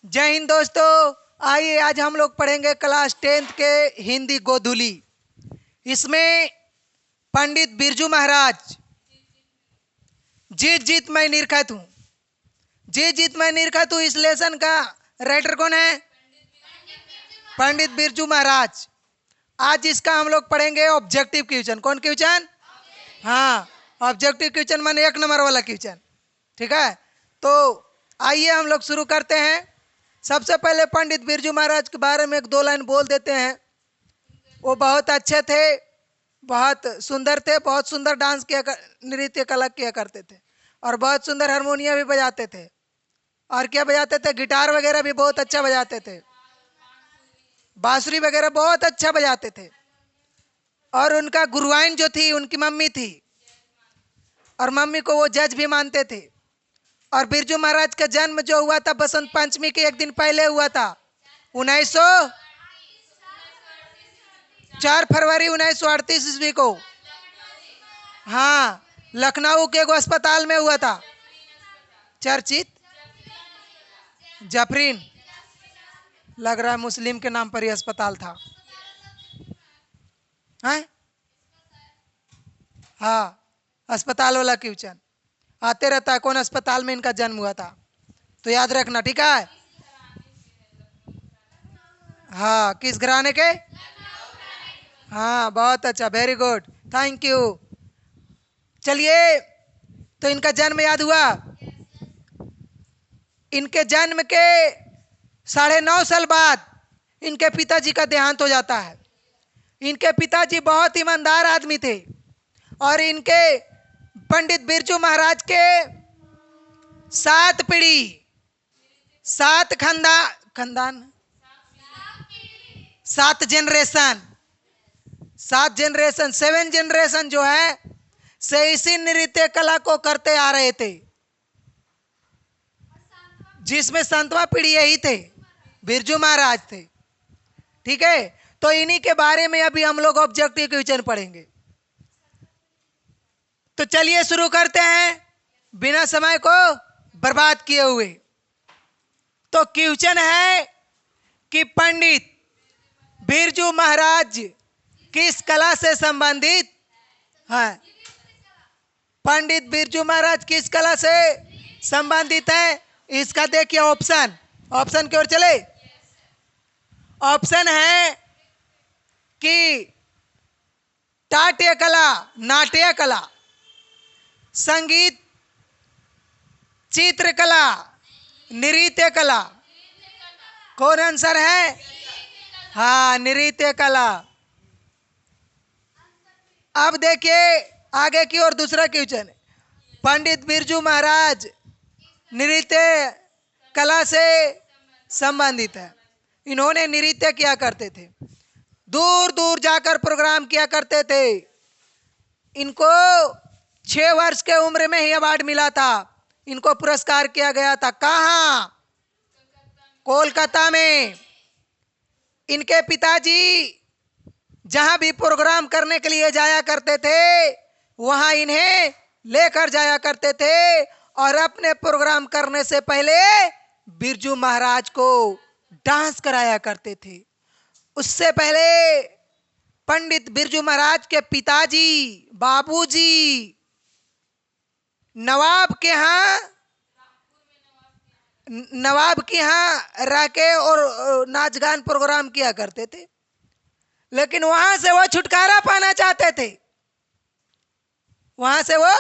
जय हिंद दोस्तों। आइए आज हम लोग पढ़ेंगे क्लास 10th के हिंदी गोधुली। इसमें पंडित बिरजू महाराज जीत जीत मैं निरखत हूँ, जीत जीत मैं निरखत हूँ। इस लेसन का राइटर कौन है? पंडित बिरजू महाराज। आज इसका हम लोग पढ़ेंगे ऑब्जेक्टिव क्वेश्चन। कौन क्वेश्चन? हाँ, ऑब्जेक्टिव क्वेश्चन माने 1 नंबर वाला क्वेश्चन। ठीक है, तो आइए हम लोग शुरू करते हैं। सबसे पहले पंडित बिरजू महाराज के बारे में 1-2 लाइन बोल देते हैं। वो बहुत अच्छे थे, बहुत सुंदर थे, बहुत सुंदर डांस किया, नृत्य कला किया करते थे और बहुत सुंदर हारमोनियम भी बजाते थे। और क्या बजाते थे? गिटार वगैरह भी बहुत अच्छा बजाते थे, बांसुरी वगैरह बहुत अच्छा बजाते थे। और उनका गुरुआइन जो थी उनकी मम्मी थी, और मम्मी को वो जज भी मानते थे। और बिरजू महाराज का जन्म जो हुआ था बसंत पंचमी के 1 दिन पहले हुआ था, 4 फरवरी 1938 ईस्वी को। हाँ, लखनऊ के एगो अस्पताल में हुआ था, चर्चित जफरीन। लग रहा है मुस्लिम के नाम पर ही अस्पताल था। हाँ, अस्पताल वाला क्वेश्चन आते रहता है, कौन अस्पताल में इनका जन्म हुआ था, तो याद रखना। ठीक है? हाँ, किस घराने के? हाँ, बहुत अच्छा, वेरी गुड, थैंक यू। चलिए, तो इनका जन्म याद हुआ। इनके जन्म के 9.5 साल बाद इनके पिताजी का देहांत हो जाता है। इनके पिताजी बहुत ईमानदार आदमी थे और इनके पंडित बिरजू महाराज के 7 पीढ़ी, 7 खानदान 7 जनरेशन, 7 जनरेशन जो है से इसी नृत्य कला को करते आ रहे थे, जिसमें 7वां पीढ़ी यही थे, बिरजू महाराज थे। ठीक है, तो इन्हीं के बारे में अभी हम लोग ऑब्जेक्टिव क्वेश्चन पढ़ेंगे। तो चलिए शुरू करते हैं बिना समय को बर्बाद किए हुए। तो क्वेश्चन है कि पंडित बिरजू महाराज किस कला से संबंधित है? पंडित बिरजू महाराज किस कला से संबंधित है? इसका देखिए ऑप्शन, ऑप्शन की ओर चले। ऑप्शन है कि नाट्य कला, नाट्य कला, संगीत, चित्रकला, नृत्य कला। कौन आंसर है? हाँ, नृत्य कला। अब देखिए आगे की ओर दूसरा क्वेश्चन। पंडित बिरजू महाराज नृत्य कला से संबंधित है। इन्होंने नृत्य किया करते थे, दूर दूर जाकर प्रोग्राम किया करते थे। इनको 6 वर्ष के उम्र में ही अवार्ड मिला था। इनको पुरस्कार किया गया था। कहाँ? कोलकाता में। इनके पिताजी जहां भी प्रोग्राम करने के लिए जाया करते थे वहां इन्हें लेकर जाया करते थे, और अपने प्रोग्राम करने से पहले बिरजू महाराज को डांस कराया करते थे। उससे पहले पंडित बिरजू महाराज के पिताजी, बाबूजी नवाब के यहाँ रह के और नाच गान प्रोग्राम किया करते थे, लेकिन वहां से वो छुटकारा पाना चाहते थे। वहां से वो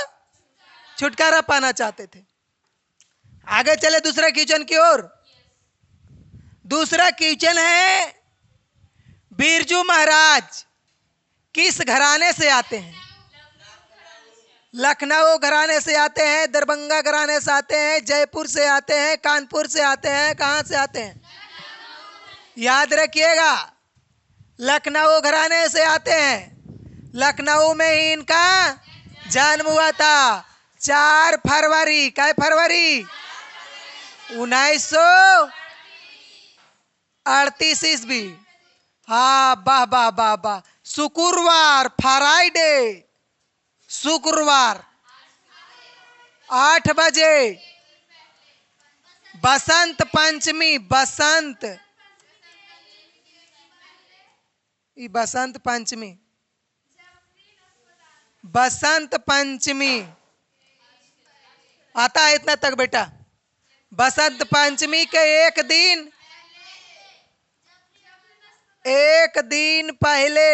छुटकारा पाना चाहते थे। आगे चले दूसरा क्वेश्चन की ओर। दूसरा क्वेश्चन है बिरजू महाराज किस घराने से आते हैं? लखनऊ घराने से आते हैं, दरभंगा घराने से आते हैं, जयपुर से आते हैं, कानपुर से आते हैं, कहां से आते हैं? याद रखिएगा, लखनऊ घराने से आते हैं। लखनऊ में ही इनका जन्म हुआ था 4 फरवरी। क्या फरवरी? 1938 ईस्वी। हाँ, वाह वाह वाह वाह। शुक्रवार, फ्राइडे, शुक्रवार 8 बजे बसंत पंचमी, बसंत, ये बसंत पंचमी, बसंत पंचमी आता है इतना तक बेटा। बसंत पंचमी के एक दिन पहले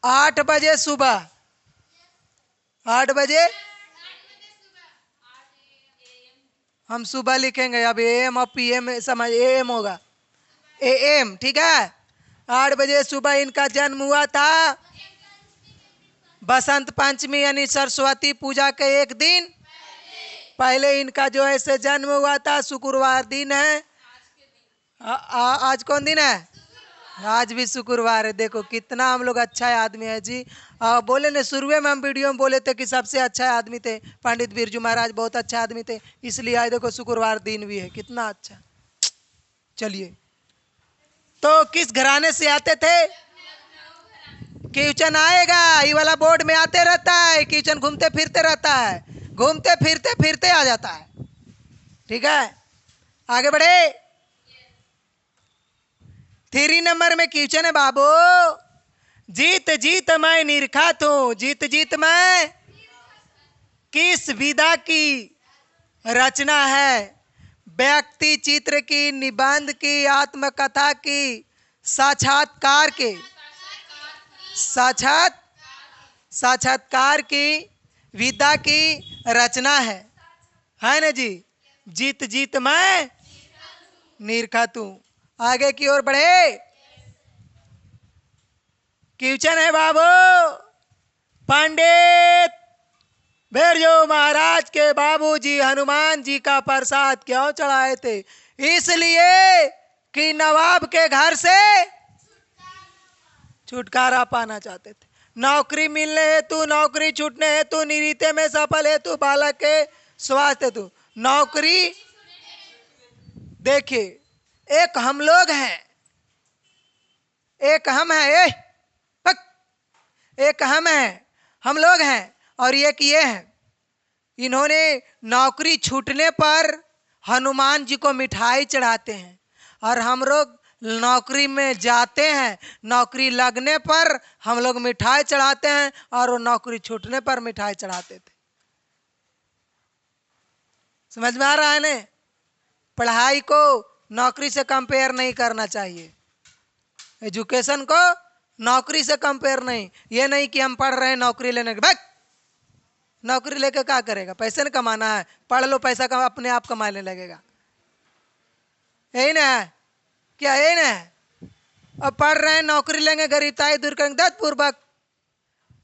8 बजे सुबह, 8 बजे हम सुबह लिखेंगे, अब एम और पीएम समझ, एम होगा, एम, ठीक है। 8 बजे सुबह इनका जन्म हुआ था। बसंत पंचमी यानी सरस्वती पूजा के एक दिन पहले इनका जो है से जन्म हुआ था। शुक्रवार दिन है। आज कौन दिन है? आज भी शुक्रवार है। देखो कितना हम लोग अच्छा आदमी है जी। बोले ने शुरुए में हम वीडियो में बोले थे कि सबसे अच्छा आदमी थे पंडित बिरजू महाराज, बहुत अच्छे आदमी थे, इसलिए आज देखो शुक्रवार दिन भी है, कितना अच्छा। चलिए, तो किस घराने से आते थे? किचन आएगा, ये वाला बोर्ड में आते रहता है। किचन घूमते फिरते रहता है, घूमते फिरते फिरते आ जाता है। ठीक है, आगे बढ़े। 3 नंबर में क्वेश्चन है बाबू, जीत जीत मैं निरखत हूं। जीत जीत मैं किस विधा की रचना है? व्यक्ति चित्र की, निबंध की, आत्मकथा की, साक्षात्कार के? साक्षात्कार की विधा की रचना है ना जी। जीत जीत मैं निरखत हूं। आगे की ओर बढ़े। क्वेश्चन है बाबू, पंडित बिरजू महाराज के बाबूजी हनुमान जी का प्रसाद क्यों चढ़ाए थे? इसलिए कि नवाब के घर से छुटकारा पाना चाहते थे। नौकरी मिलने हेतु, नौकरी छूटने हेतु, निरीते में सफल हेतु, बालक के स्वास्थ्य हेतु। नौकरी, देखिए एक हम लोग हैं, एक हम हैं, एक हम हैं, हम लोग हैं, और एक ये हैं। इन्होंने नौकरी छूटने पर हनुमान जी को मिठाई चढ़ाते हैं, और हम लोग नौकरी में जाते हैं, नौकरी लगने पर हम लोग मिठाई चढ़ाते हैं, और वो नौकरी छूटने पर मिठाई चढ़ाते थे। समझ में आ रहा है ना? पढ़ाई को नौकरी से कंपेयर नहीं करना चाहिए, एजुकेशन को नौकरी से कंपेयर नहीं। ये नहीं कि हम पढ़ रहे हैं नौकरी लेने के बाद, नौकरी लेके क्या करेगा? पैसे नहीं कमाना है, पढ़ लो, पैसा कमा, अपने आप कमाने लगेगा, यही ना है क्या? यही ना है। अब पढ़ रहे हैं, नौकरी लेंगे, गरीबताई दूर करेंगे, दत्तपूर्वक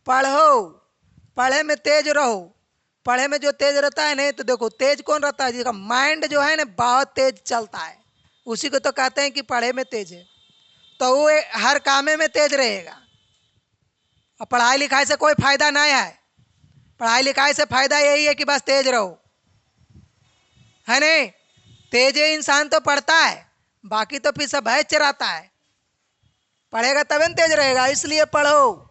पढ़ो, पढ़े में तेज रहो। पढ़े में जो तेज रहता है नहीं, तो देखो तेज कौन रहता है? जिसका माइंड जो है ना बहुत तेज चलता है, उसी को तो कहते हैं कि पढ़े में तेज है। तो वो हर काम में तेज रहेगा। और पढ़ाई लिखाई से कोई फायदा नहीं है। पढ़ाई लिखाई से फायदा यही है कि बस तेज रहो, है नहीं? तेज इंसान तो पढ़ता है, बाकी तो फिर सब है चराता है। पढ़ेगा तभी तेज रहेगा, इसलिए पढ़ो।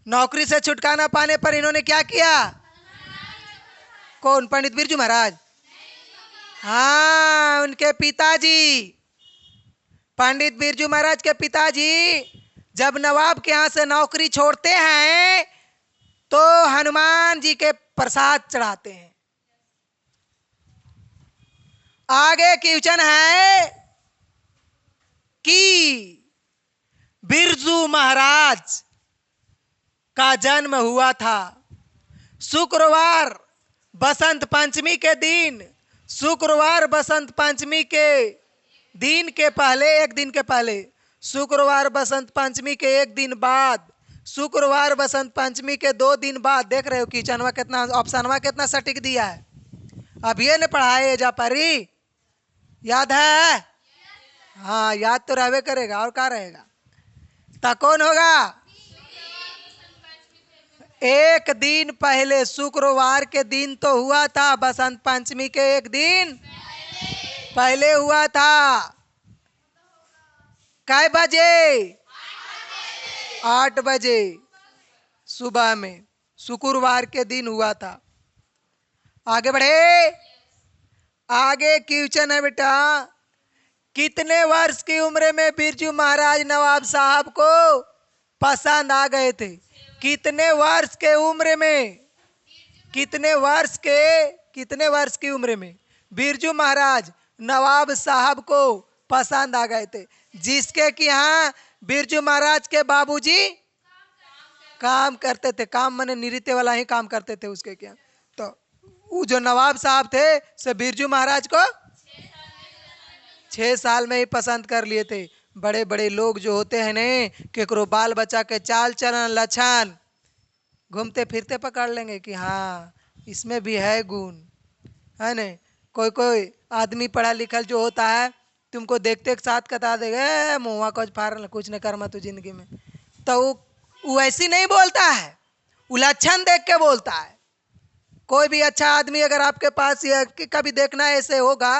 नौकरी से छुटकारा पाने पर इन्होंने क्या किया? कौन? पंडित बिरजू महाराज? हाँ, उनके पिताजी, पंडित बिरजू महाराज के पिताजी जब नवाब के यहाँ से नौकरी छोड़ते हैं तो हनुमान जी के प्रसाद चढ़ाते हैं। आगे क्वेश्चन है कि बिरजू महाराज का जन्म हुआ था शुक्रवार बसंत पंचमी के दिन। शुक्रवार बसंत पंचमी के दिन के पहले, एक दिन के पहले, शुक्रवार बसंत पंचमी के एक दिन बाद, शुक्रवार बसंत पंचमी के 2 दिन बाद। देख रहे हो क्वेश्चनवा कितना, ऑप्शनवा कितना सटीक दिया है। अब ये ने पढ़ाए जा पारी, याद है? हाँ, याद तो रहवे करेगा, और क्या रहेगा? तो कौन होगा? एक दिन पहले, शुक्रवार के दिन तो हुआ था, बसंत पंचमी के एक दिन पहले हुआ था। कै बजे? 8 बजे सुबह में। शुक्रवार के दिन हुआ था। आगे बढ़े। आगे क्वेश्चन है बेटा, कितने वर्ष की उम्र में बिरजू महाराज नवाब साहब को पसंद आ गए थे? कितने वर्ष के उम्र में, कितने वर्ष की उम्र में बिरजू महाराज नवाब साहब को पसंद आ गए थे? जिसके कि यहाँ बिरजू महाराज के बाबूजी काम करते थे। काम माने नृत्य वाला ही काम करते थे उसके क्या। तो वो जो नवाब साहब थे से बिरजू महाराज को 6 साल में ही पसंद कर लिए थे। बड़े बड़े लोग जो होते हैं ने, केकरो बाल बच्चा के चाल चलन लक्षण घूमते फिरते पकड़ लेंगे कि हाँ इसमें भी है गुण, है न। कोई कोई आदमी पढ़ा लिखा जो होता है तुमको देखते के साथ कता देगा मुँह कुछ फाड़ कुछ नहीं कर्मा तू जिंदगी में। तो वो ऐसी नहीं बोलता है, वो लक्षण देख के बोलता है। कोई भी अच्छा आदमी अगर आपके पास या कभी देखना ऐसे होगा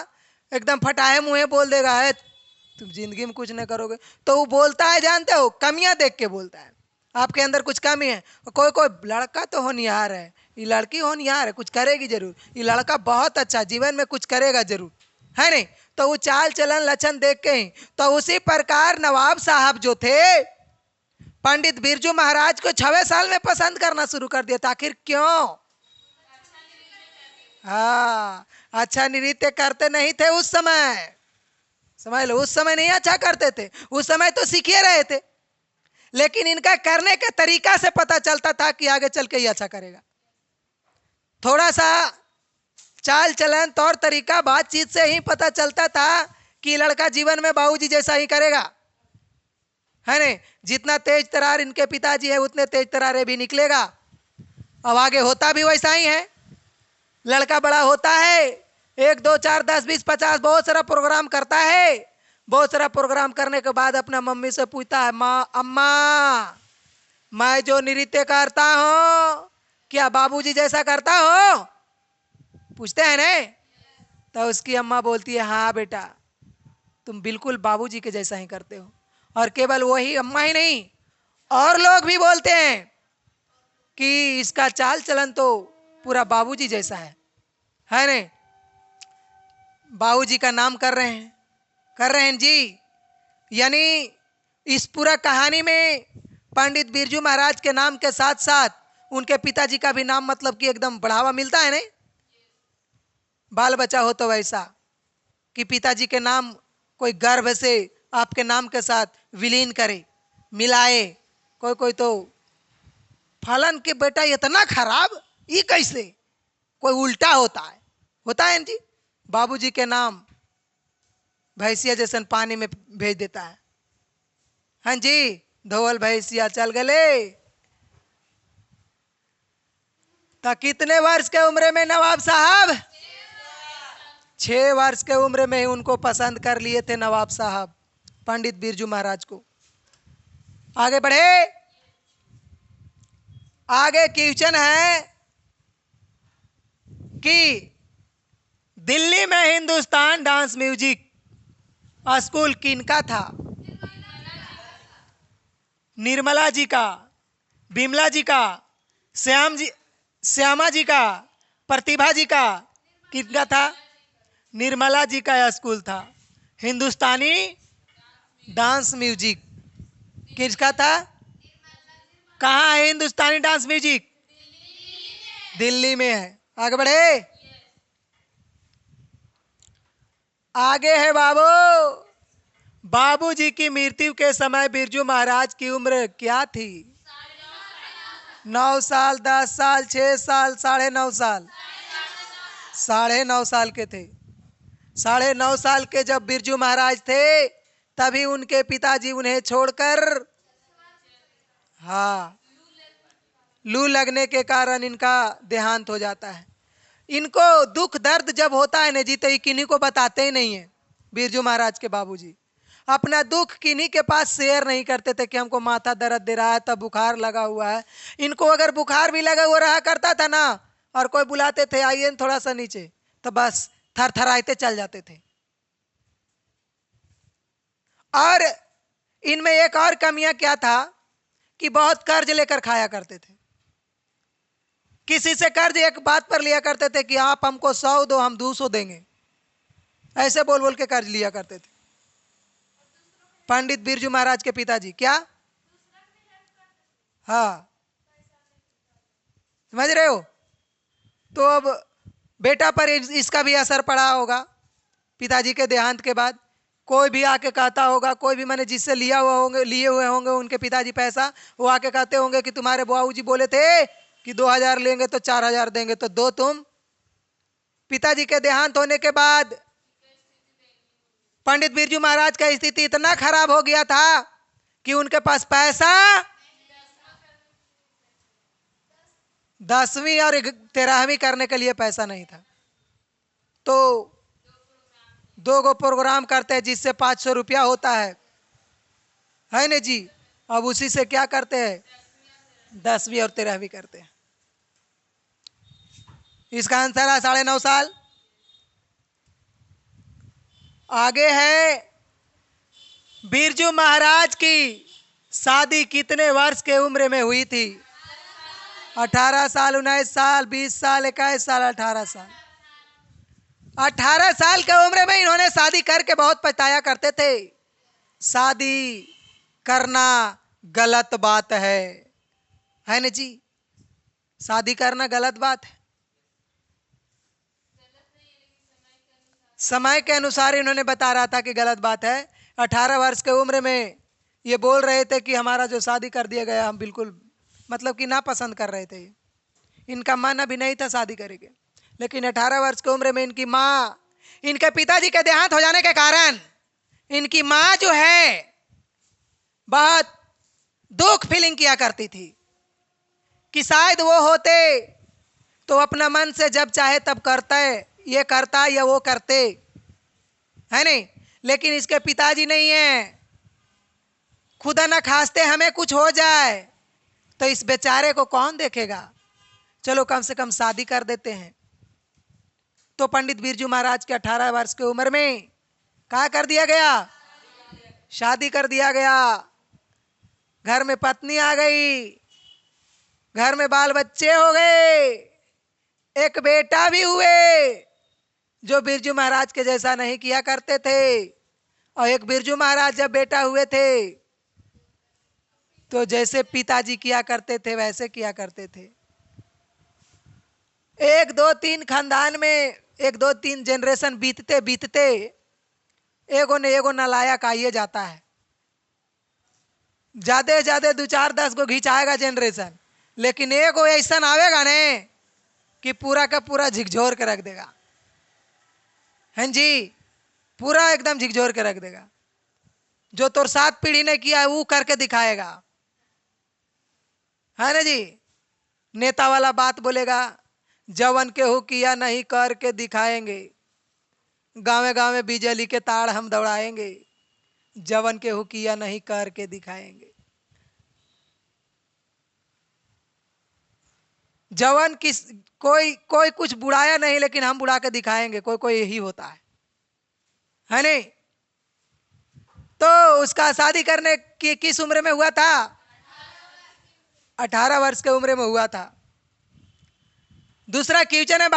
एकदम फटाहे मुँहे बोल देगा है तुम जिंदगी में कुछ नहीं करोगे, तो वो बोलता है जानते हो कमियां देख के बोलता है। आपके अंदर कुछ कमी है। कोई कोई लड़का तो होनहार है, ये लड़की होनहार है, कुछ करेगी जरूर, ये लड़का बहुत अच्छा जीवन में कुछ करेगा जरूर, है नहीं। तो वो चाल चलन लक्षण देख के ही। तो उसी प्रकार नवाब साहब जो थे पंडित बिरजू महाराज को 6वें साल में पसंद करना शुरू कर दिया था। आखिर क्यों? हाँ, अच्छा नृत्य करते नहीं थे उस समय, समझ लो उस समय नहीं अच्छा करते थे, उस समय तो सीखे रहे थे, लेकिन इनका करने के तरीका से पता चलता था कि आगे चल के ही अच्छा करेगा। थोड़ा सा चाल चलन तौर तरीका बातचीत से ही पता चलता था कि लड़का जीवन में बाबूजी जैसा ही करेगा, है नहीं। जितना तेज तरार इनके पिताजी है उतने तेज तरारे भी निकलेगा। अब आगे होता भी वैसा ही है। लड़का बड़ा होता है 1 2 4 10 20 50 बहुत सारा प्रोग्राम करता है। बहुत सारा प्रोग्राम करने के बाद अपना मम्मी से पूछता है, माँ अम्मा मैं जो नृत्य करता हूँ क्या बाबूजी जैसा करता हो? पूछते हैं ना। तो उसकी अम्मा बोलती है हाँ बेटा तुम बिल्कुल बाबूजी के जैसा ही करते हो। और केवल वही अम्मा ही नहीं और लोग भी बोलते हैं कि इसका चाल चलन तो पूरा बाबूजी जैसा है नहीं। बाबूजी का नाम कर रहे हैं जी। यानी इस पूरा कहानी में पंडित बिरजू महाराज के नाम के साथ साथ उनके पिताजी का भी नाम मतलब कि एकदम बढ़ावा मिलता है नहीं। बाल बच्चा हो तो वैसा कि पिताजी के नाम कोई गर्व से आपके नाम के साथ विलीन करे मिलाए। कोई कोई तो फलन के बेटा इतना खराब ये कैसे, कोई उल्टा होता है जी। बाबूजी के नाम भैंसिया जैसन पानी में भेज देता है। हाँ जी धोवल भैंसिया चल गले। तो कितने वर्ष के उम्र में नवाब साहब? 6 वर्ष के उम्र में ही उनको पसंद कर लिए थे नवाब साहब पंडित बिरजू महाराज को। आगे बढ़े। आगे क्वेश्चन है कि दिल्ली में हिंदुस्तान डांस म्यूजिक स्कूल किनका था? निर्मला जी का, बिमला जी का, श्यामा जी का, प्रतिभा जी का? किनका था? निर्मला जी का स्कूल था। हिंदुस्तानी डांस म्यूजिक किसका था? कहाँ है हिंदुस्तानी डांस म्यूजिक? दिल्ली में है। आगे बढ़े। आगे है बाबूजी की मृत्यु के समय बिरजू महाराज की उम्र क्या थी? 9 साल, 10 साल, 6 साल, 9.5 साल? 9.5 साल के थे। 9.5 साल के जब बिरजू महाराज थे तभी उनके पिताजी उन्हें छोड़कर, हाँ लू लगने के कारण इनका देहांत हो जाता है। इनको दुख दर्द जब होता है ना जी तो ये किन्हीं को बताते ही नहीं है। बिरजू महाराज के बाबूजी अपना दुख किन्हीं के पास शेयर नहीं करते थे कि हमको माथा दर्द दे रहा है, तब बुखार लगा हुआ है। इनको अगर बुखार भी लगा हुआ रहा करता था ना और कोई बुलाते थे आइए थोड़ा सा नीचे, तो बस थर थराते चल जाते थे। और इनमें एक और कमियां क्या था कि बहुत कर्ज लेकर खाया करते थे। किसी से कर्ज एक बात पर लिया करते थे कि आप हमको 100 दो, हम 200 देंगे, ऐसे बोल बोल के कर्ज लिया करते थे। पंडित बिरजू महाराज के पिताजी क्या, हाँ समझ रहे हो। तो अब बेटा पर इसका भी असर पड़ा होगा। पिताजी के देहांत के बाद कोई भी आके कहता होगा, कोई भी मैंने जिससे लिए हुए होंगे उनके पिताजी पैसा, वो आके कहते होंगे कि तुम्हारे बुआऊजी बोले थे कि 2000 लेंगे तो 4000 देंगे, तो दो तुम। पिताजी के देहांत होने के बाद पंडित बिरजू महाराज का स्थिति इतना खराब हो गया था कि उनके पास पैसा 10वीं और 13वीं करने के लिए पैसा नहीं था। तो 2 गो प्रोग्राम करते हैं जिससे 500 रुपया होता है ना जी। अब उसी से क्या करते हैं, 10वीं और 13वीं करते हैं। इसका आंसर है 9.5 साल। आगे है, बिरजू महाराज की शादी कितने वर्ष के उम्र में हुई थी? 18 साल, 19 साल, 20 साल, 21 साल, 18 साल। 18 साल की उम्र में इन्होंने शादी करके बहुत पछताया करते थे। शादी करना गलत बात है ना जी। शादी करना गलत बात है। समय के अनुसार इन्होंने बता रहा था कि गलत बात है। 18 वर्ष के उम्र में ये बोल रहे थे कि हमारा जो शादी कर दिया गया, हम बिल्कुल मतलब कि ना पसंद कर रहे थे। इनका मन अभी नहीं था शादी करेंगे, लेकिन 18 वर्ष की उम्र में इनकी माँ, इनके पिताजी के देहांत हो जाने के कारण इनकी माँ जो है बहुत दुख फीलिंग किया करती थी कि शायद वो होते तो अपना मन से जब चाहे तब करते, ये करता या वो करते, है नहीं। लेकिन इसके पिताजी नहीं है। खुदा ना खास्ते हमें कुछ हो जाए तो इस बेचारे को कौन देखेगा, चलो कम से कम शादी कर देते हैं। तो पंडित बिरजू महाराज के 18 वर्ष की उम्र में क्या कर दिया गया, शादी कर दिया गया। घर में पत्नी आ गई, घर में बाल बच्चे हो गए, एक बेटा भी हुए जो बिरजू महाराज के जैसा नहीं किया करते थे। और एक बिरजू महाराज जब बेटा हुए थे तो जैसे पिताजी किया करते थे वैसे किया करते थे। 1 2 3 खानदान में 1 2 3 जनरेशन बीतते बीतते एगो नालायक आइए जाता है। ज्यादा ज्यादा 2 4 10 गो घिंचाएगा जनरेशन, लेकिन एगो ऐसा आवेगा ने कि पूरा का पूरा झिकझोर के रख देगा। हैं जी, पूरा एकदम झिकझोर के रख देगा। जो तोर 7 पीढ़ी ने किया है वो करके दिखाएगा, है ना जी। नेता वाला बात बोलेगा, जवन के हो किया नहीं करके दिखाएंगे, गाँव गाँव बिजली के तार हम दौड़ाएंगे, जवन के हो किया नहीं करके दिखाएंगे। जवन किस कोई कोई कुछ बुढ़ाया नहीं, लेकिन हम बुढ़ा के दिखाएंगे, कोई कोई यही होता है नहीं। तो उसका शादी करने की किस उम्र में हुआ था? 18 वर्ष के उम्र में हुआ था। दूसरा क्वेश्चन है,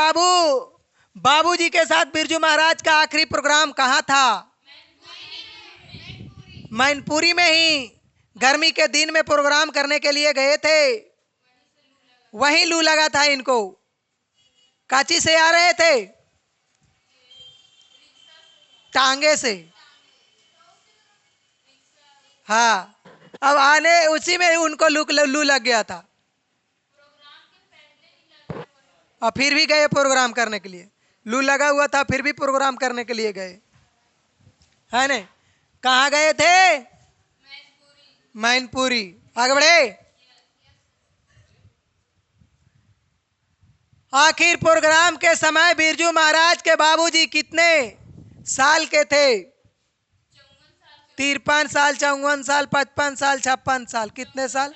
बाबूजी के साथ बिरजू महाराज का आखिरी प्रोग्राम कहाँ था? मैनपुरी में ही गर्मी के दिन में प्रोग्राम करने के लिए गए थे। वहीं लू लगा था इनको। काची से आ रहे थे? टांगे से। हाँ, अब आने उसी में उनको लू लग गया था और फिर भी गए प्रोग्राम करने के लिए। लू लगा हुआ था फिर भी प्रोग्राम करने के लिए गए, है ना। कहाँ गए थे? मैनपुरी। आगे बढ़े। आखिर प्रोग्राम के समय बिरजू महाराज के बाबूजी कितने साल के थे? 53 साल, 54 साल, 55 साल, 56 साल। कितने साल?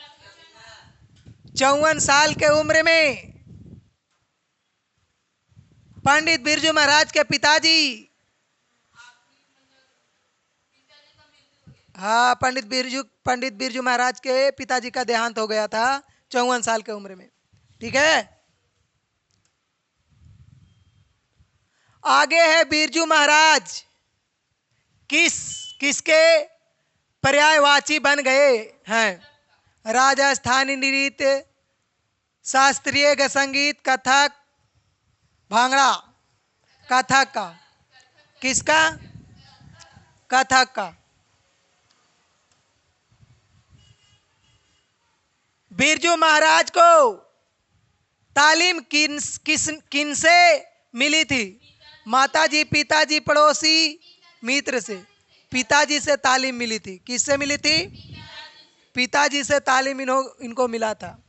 54 साल के उम्र में पंडित बिरजू महाराज के पिताजी, हाँ, पंडित बिरजू महाराज के पिताजी का देहांत हो गया था 54 साल के उम्र में। ठीक है। आगे है बिरजू महाराज किसके पर्यायवाची बन गए हैं? राजस्थानी नृत्य, शास्त्रीय संगीत, कथक, भांगड़ा। कथक का, किसका? कथक का। बिरजू महाराज को तालीम किन से मिली थी? माताजी, पिताजी, पड़ोसी, मित्र से। पिताजी से तालीम मिली थी। किससे मिली थी? पिताजी से तालीम इनको मिला था।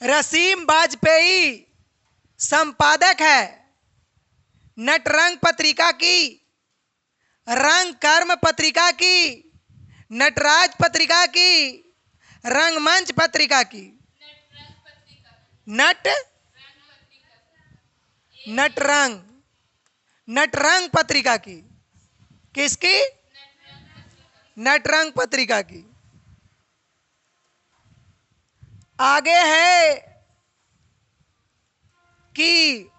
रसीम वाजपेयी संपादक है नटरंग पत्रिका की, रंग कर्म पत्रिका की, नटराज पत्रिका की, रंगमंच पत्रिका की। नटरंग पत्रिका की। किसकी? नटरंग पत्रिका की। आगे है कि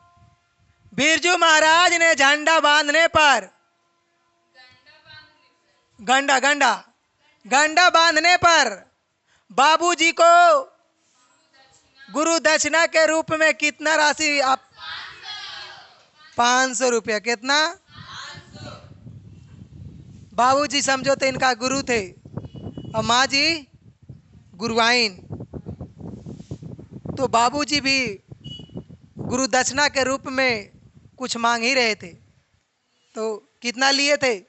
बिरजू महाराज ने झंडा बांधने पर गंडा बांधने पर बाबूजी को गुरु दक्षिणा के रूप में कितना राशि? आप 500 रुपया। कितना? बाबूजी समझो तो इनका गुरु थे और माँ जी गुरुआइन। तो बाबूजी भी गुरु दक्षिणा के रूप में कुछ मांग ही रहे थे। तो कितना लिए थे?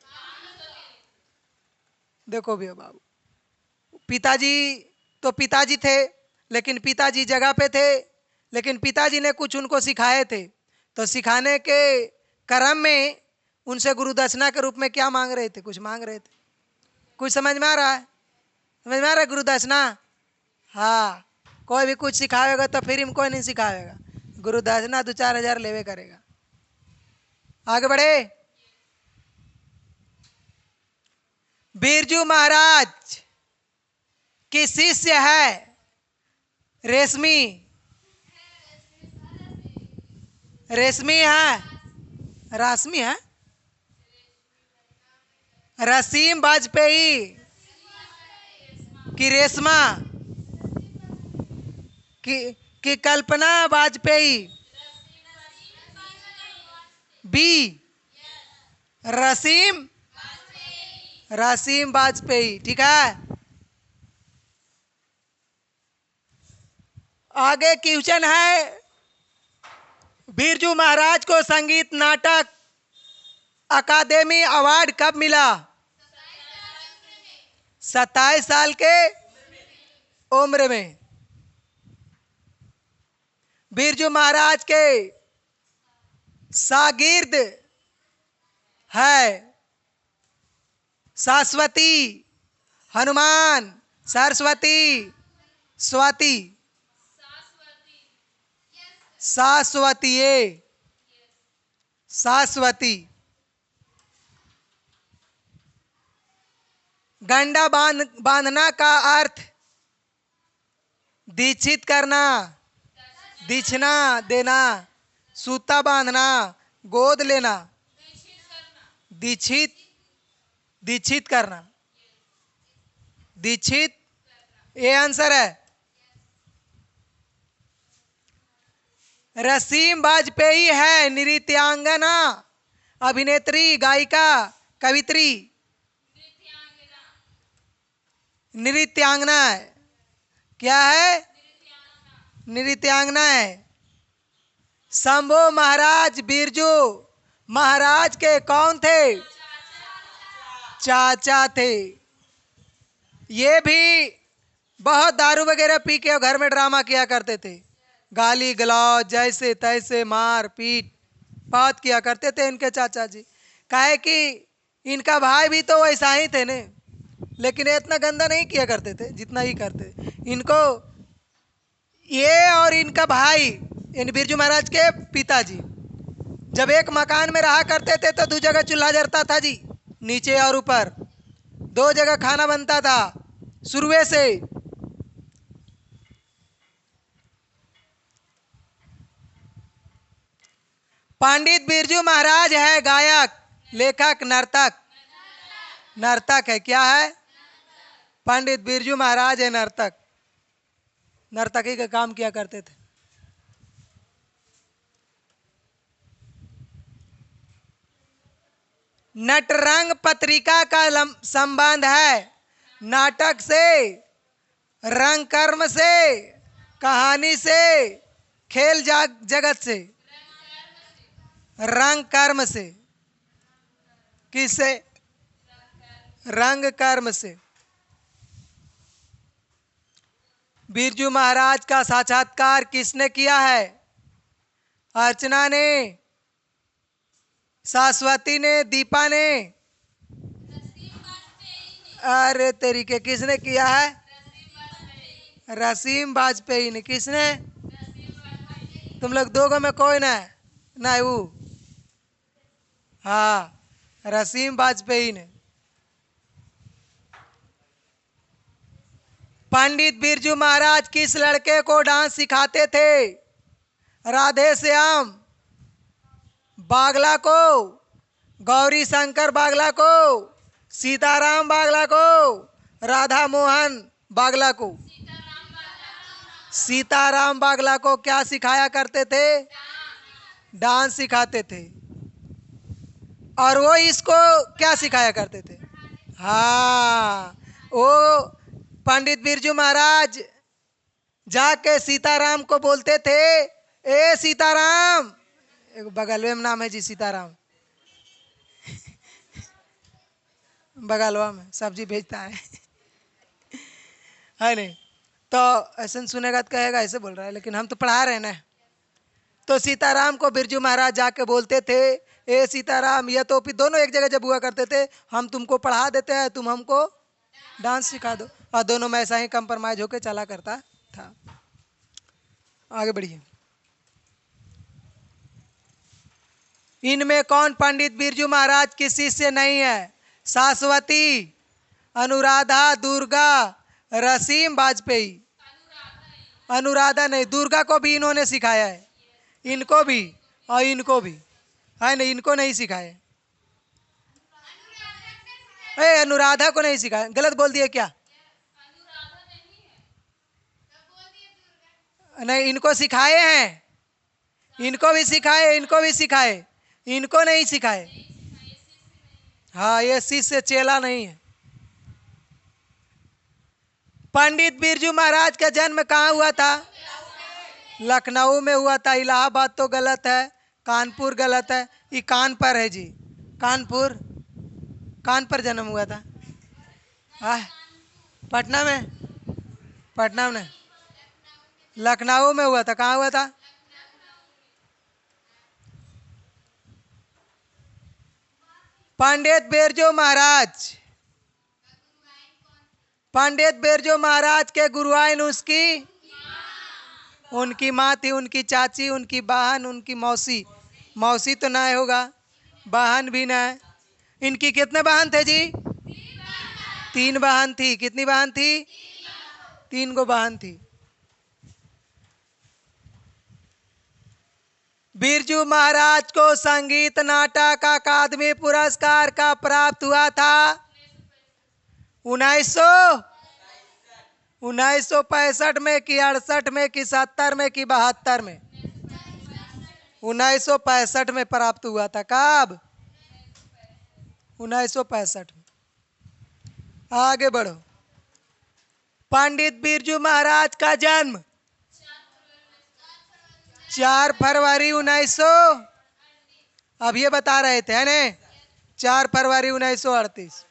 देखो भैया बाबू, पिताजी तो पिताजी थे, लेकिन पिताजी जगह पे थे, लेकिन पिताजी ने कुछ उनको सिखाए थे। तो सिखाने के क्रम में उनसे गुरु दक्षिणा के रूप में क्या मांग रहे थे? कुछ मांग रहे थे। कुछ समझ में आ रहा है? समझ में आ रहा है? गुरु दक्षिणा। हाँ, कोई भी कुछ सिखाएगा तो फिर हम कोई नहीं सिखाएगा, गुरु दक्षिणा 2-4 हजार लेवे करेगा। आगे बढ़े। बिरजू महाराज की शिष्य है रेशमी है, रश्मि है, रसीम वाजपेयी की रेशमा की कल्पना वाजपेयी, बी रसीम वाजपेयी। ठीक है। आगे क्वेश्चन है, बिरजू महाराज को संगीत नाटक अकादमी अवार्ड कब मिला? 27 साल के उम्र में। बिरजू महाराज के शागिर्द है शाश्वती, हनुमान, सरस्वती, स्वाति। शाश्वती। गंडा बांधना का अर्थ दीक्षित करना, दीक्षिणा देना, सूता बांधना, गोद लेना, दीक्षित करना। दीक्षित, ये आंसर है। रसीम वाजपेयी है नृत्यांगना, अभिनेत्री, गायिका, कवित्री। नृत्यांगना है। क्या है? नृत्यांगना है। शंभू महाराज बिरजू महाराज के कौन थे? चाचा थे। ये भी बहुत दारू वगैरह पी के घर में ड्रामा किया करते थे, गाली गलौज, जैसे तैसे मार पीट बहुत किया करते थे इनके चाचा जी। काहे कि इनका भाई भी तो वैसा ही थे ने, लेकिन इतना गंदा नहीं किया करते थे जितना ही करते इनको। ये और इनका भाई इन बिरजू महाराज के पिताजी जब एक मकान में रहा करते थे तो 2 जगह चूल्हा जलता था जी, नीचे और ऊपर 2 जगह खाना बनता था शुरुए से। पंडित बिरजू महाराज है गायक, लेखक, नर्तक। नर्तक है, क्या है? पंडित बिरजू महाराज है नर्तक। नर्तकी का काम किया करते थे। नटरंग पत्रिका का संबंध है नाटक से, रंग कर्म से, कहानी से, खेल जगत से। रंग कर्म से, किससे? रंग कर्म से। बिरजू महाराज का साक्षात्कार किसने किया है? अर्चना ने, शाश्वती ने, दीपा ने। अरे तरीके, किसने किया है? रसीम वाजपेयी ने। किसने? तुम लोग दोगो में कोई ना वो, हाँ, रसीम वाजपेयी ने। पंडित बिरजू महाराज किस लड़के को डांस सिखाते थे? राधे श्याम बागला को, गौरी शंकर बागला को, सीताराम बागला को, राधा मोहन बागला को। सीताराम बागला को क्या सिखाया करते थे? डांस सिखाते थे। और वो इसको क्या सिखाया करते थे? हाँ, वो पंडित बिरजू महाराज जाके सीताराम को बोलते थे, ए सीताराम, एक बगल में नाम है जी सीताराम, बगलवा में सब्जी बेचता है नहीं? तो ऐसे सुनेगा तो कहेगा ऐसे बोल रहा है, लेकिन हम तो पढ़ा रहे हैं ना। तो सीताराम को बिरजू महाराज जाके बोलते थे, ए सीताराम, ये तो दोनों एक जगह जब हुआ करते थे, हम तुमको पढ़ा देते हैं, तुम हमको डांस सिखा दो। और दोनों में ऐसा ही कंप्रोमाइज होके चला करता था। आगे बढ़िए। इनमें कौन पंडित बिरजू महाराज की शिष्य नहीं है? शाश्वती, अनुराधा, दुर्गा, रसीम वाजपेयी। अनुराधा नहीं, दुर्गा को भी इन्होंने सिखाया है, इनको भी और इनको भी, है नहीं? इनको नहीं सिखाया। अनुराधा को नहीं सिखाया, गलत बोल दिया क्या? नहीं, इनको सिखाए हैं, इनको भी सिखाए, इनको भी सिखाए, इनको नहीं सिखाए। हाँ, ये शिष्य चेला नहीं है। पंडित बिरजू महाराज का जन्म कहाँ हुआ था? लखनऊ में हुआ था। इलाहाबाद तो गलत है, कानपुर गलत है, ये कानपुर है जी, कानपुर। कानपुर जन्म हुआ था। पटना में? पटना में, लखनऊ में हुआ था। कहाँ हुआ था? पंडित बिरजू महाराज, पंडित बिरजू महाराज के गुरुआइन उनकी माँ थी, उनकी चाची, उनकी बहन, उनकी मौसी। मौसी तो ना होगा, बहन भी ना है। इनकी कितने बहन थे जी? 3 बहन थी। कितनी बहन थी? 3 गो बहन थी। बिरजू महाराज को संगीत नाटक अकादमी पुरस्कार का प्राप्त हुआ था 1965 में कि 68 में कि 70 में कि 72 में? 1965 में प्राप्त हुआ था। कब? 1965 में। आगे बढ़ो। पंडित बिरजू महाराज का जन्म 4 फरवरी 1900, अब ये बता रहे थे, है ना? 4 फरवरी 1938।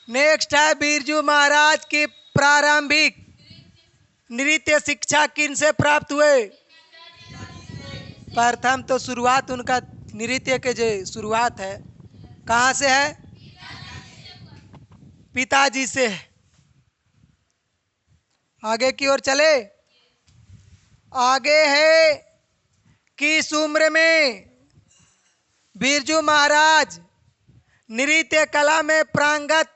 नेक्स्ट है, बिरजू महाराज की प्रारंभिक नृत्य शिक्षा किन से प्राप्त हुए? प्रथम तो शुरुआत उनका नृत्य के जो शुरुआत है कहाँ से है? पिताजी से। आगे की ओर चले। आगे है, किस उम्र में बिरजू महाराज नृत्य कला में पारंगत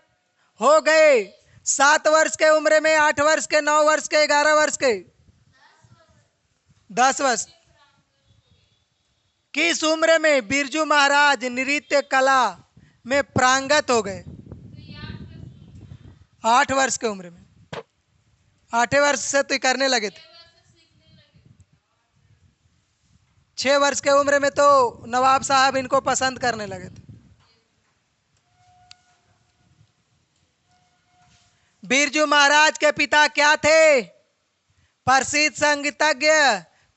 हो गए? 7 वर्ष के उम्र में, 8 वर्ष के, 9 वर्ष के, 11 वर्ष के? 10 वर्ष। किस उम्र में बिरजू महाराज नृत्य कला में प्रांगत हो गए? 8 वर्ष की उम्र में। 8 वर्ष से तो करने लगे थे। 6 वर्ष के उम्र में तो नवाब साहब इनको पसंद करने लगे थे। बिरजू महाराज के पिता क्या थे? प्रसिद्ध संगीतज्ञ,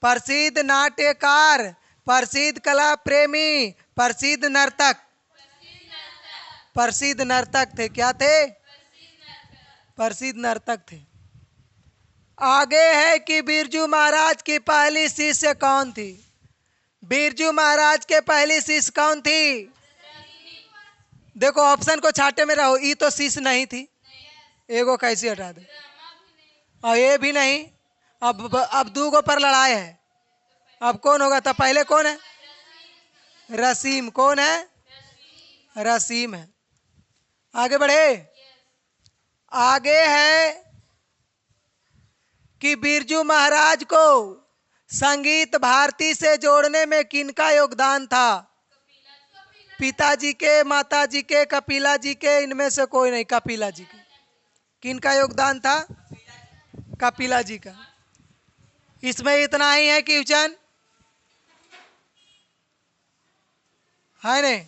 प्रसिद्ध नाट्यकार, प्रसिद्ध कला प्रेमी, प्रसिद्ध नर्तक। प्रसिद्ध नर्तक थे। क्या थे? प्रसिद्ध नर्तक थे। आगे है कि बिरजू महाराज की पहली शिष्य कौन थी? बिरजू महाराज के पहली शिष्य कौन थी? देखो ऑप्शन को छाटे में रहो। ई तो शिष्य नहीं थी, एगो कैसे हटा दे, और ये भी नहीं। अब दूगो पर लड़ाई है। अब कौन होगा? तो पहले कौन है? रसीम। कौन है? रसीम है। आगे बढ़े। आगे है कि बिरजू महाराज को संगीत भारती से जोड़ने में किनका योगदान था? पिताजी के, माताजी के, कपिला जी के? इनमें से कोई नहीं। कपिला जी के। किनका योगदान था? कपिला जी का। इसमें इतना ही है क्वेश्चन, है नहीं?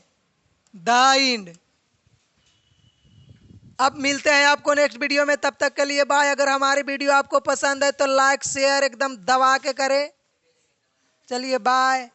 The end. अब मिलते हैं आपको नेक्स्ट वीडियो में। तब तक के लिए बाय। अगर हमारी वीडियो आपको पसंद है तो लाइक शेयर एकदम दबा के करें। चलिए बाय।